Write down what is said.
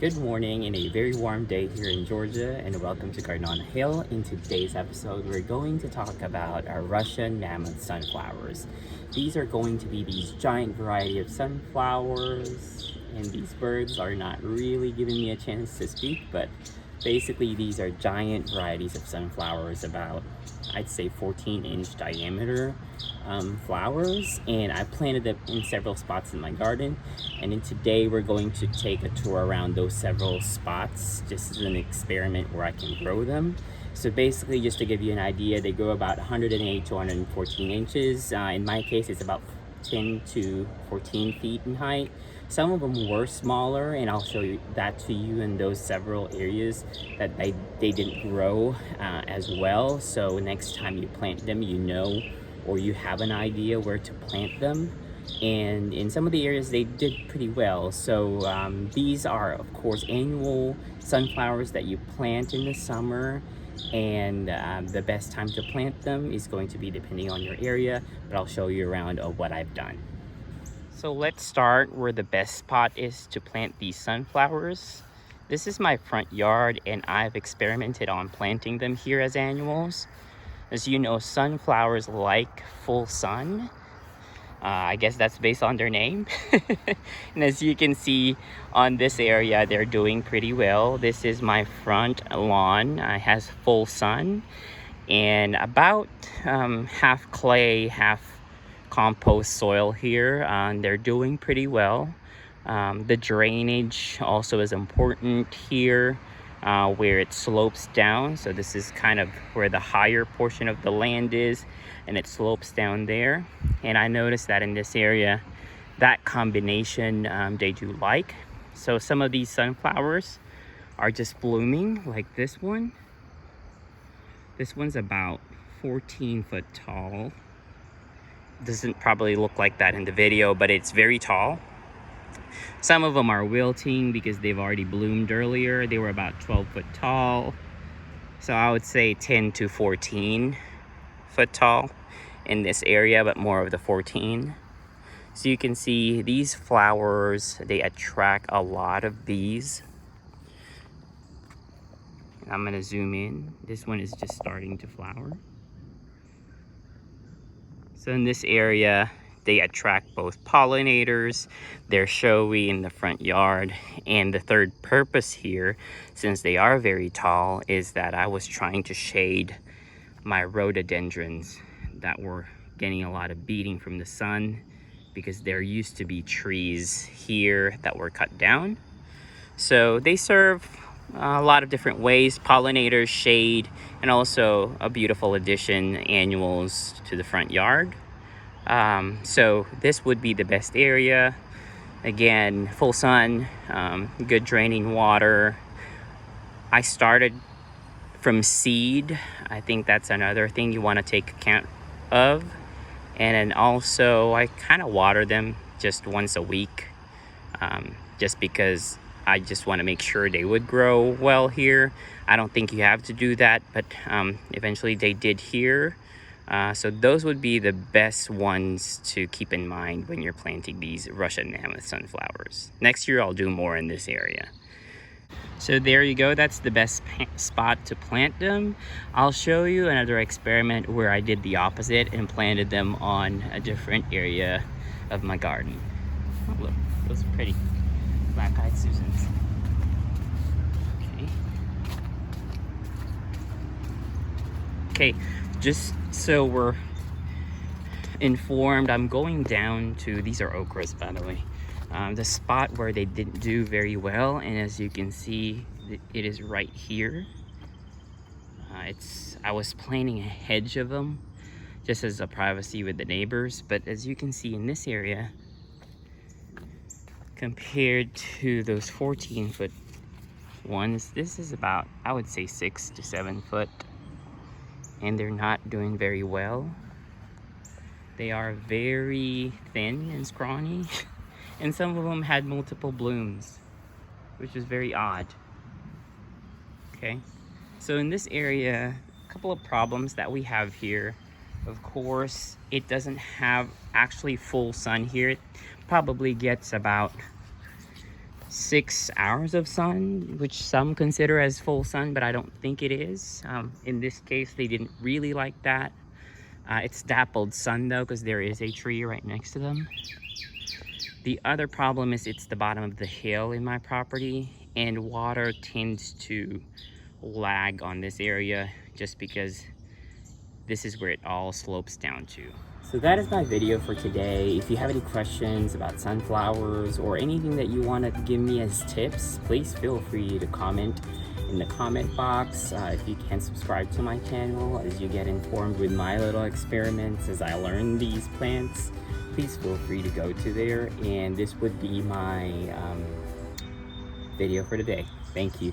Good morning and a very warm day here in Georgia, and welcome to Garden on a Hill. In today's episode, we're going to talk about our Russian mammoth sunflowers. These are going to be these giant variety of sunflowers, and these birds are not really giving me a chance to speak, but basically these are giant varieties of sunflowers, about I'd say 14-inch diameter flowers, and I planted them in several spots in my garden. And today we're going to take a tour around those several spots just as an experiment where I can grow them. So basically, just to give you an idea, they grow about 108 to 114 inches. In my case, it's about 10 to 14 feet in height. Some of them were smaller, and I'll show you that to you in those several areas that they didn't grow as well. So next time you plant them, you know, or you have an idea where to plant them. And in some of the areas they did pretty well. So these are of course annual sunflowers that you plant in the summer, and the best time to plant them is going to be depending on your area, but I'll show you around what I've done. So let's start where the best spot is to plant these sunflowers. This is my front yard, and I've experimented on planting them here as annuals. As you know, sunflowers like full sun. I guess that's based on their name. And as you can see on this area, they're doing pretty well. This is my front lawn. It has full sun and about half clay, half compost soil here. They're doing pretty well. The drainage also is important here, where it slopes down. So this is kind of where the higher portion of the land is, and it slopes down there. And I noticed that in this area, that combination they do like. So some of these sunflowers are just blooming, like this one. This one's about 14 foot tall. Doesn't probably look like that in the video, but it's very tall. Some of them are wilting because they've already bloomed earlier. They were about 12 foot tall. So I would say 10 to 14 foot tall in this area, but more of the 14. So you can see these flowers, they attract a lot of bees. I'm gonna zoom in. This one is just starting to flower. So in this area, they attract both pollinators. They're showy in the front yard. And the third purpose here, since they are very tall, is that I was trying to shade my rhododendrons that were getting a lot of beating from the sun, because there used to be trees here that were cut down. So they serve a lot of different ways: pollinators, shade, and also a beautiful addition, annuals, to the front yard. So this would be the best area. Again, full sun, good draining water. I started from seed. I think that's another thing you want to take account of. And then also I kind of water them just once a week, just because I just want to make sure they would grow well here. I don't think you have to do that, but eventually they did here. So those would be the best ones to keep in mind when you're planting these Russian mammoth sunflowers. Next year I'll do more in this area. So there you go, that's the best spot to plant them. I'll show you another experiment where I did the opposite and planted them on a different area of my garden. Oh look, those are pretty black-eyed Susans. Okay, just so we're informed, I'm going down to, these are okras by the way, the spot where they didn't do very well, and as you can see, it is right here. I was planting a hedge of them just as a privacy with the neighbors, but as you can see in this area, compared to those 14-foot ones, this is about, I would say, 6 to 7 foot, and they're not doing very well. They are very thin and scrawny, and some of them had multiple blooms, which is very odd. Okay, so in this area, a couple of problems that we have here. Of course, it doesn't have actually full sun here. It probably gets about 6 hours of sun, which some consider as full sun, but I don't think it is. In this case, they didn't really like that. It's dappled sun though, because there is a tree right next to them. The other problem is it's the bottom of the hill in my property, and water tends to lag on this area just because this is where it all slopes down to. So that is my video for today. If you have any questions about sunflowers or anything that you want to give me as tips, please feel free to comment in the comment box. If you can, subscribe to my channel as you get informed with my little experiments as I learn these plants. Please feel free to go to there, and this would be my video for today. Thank you.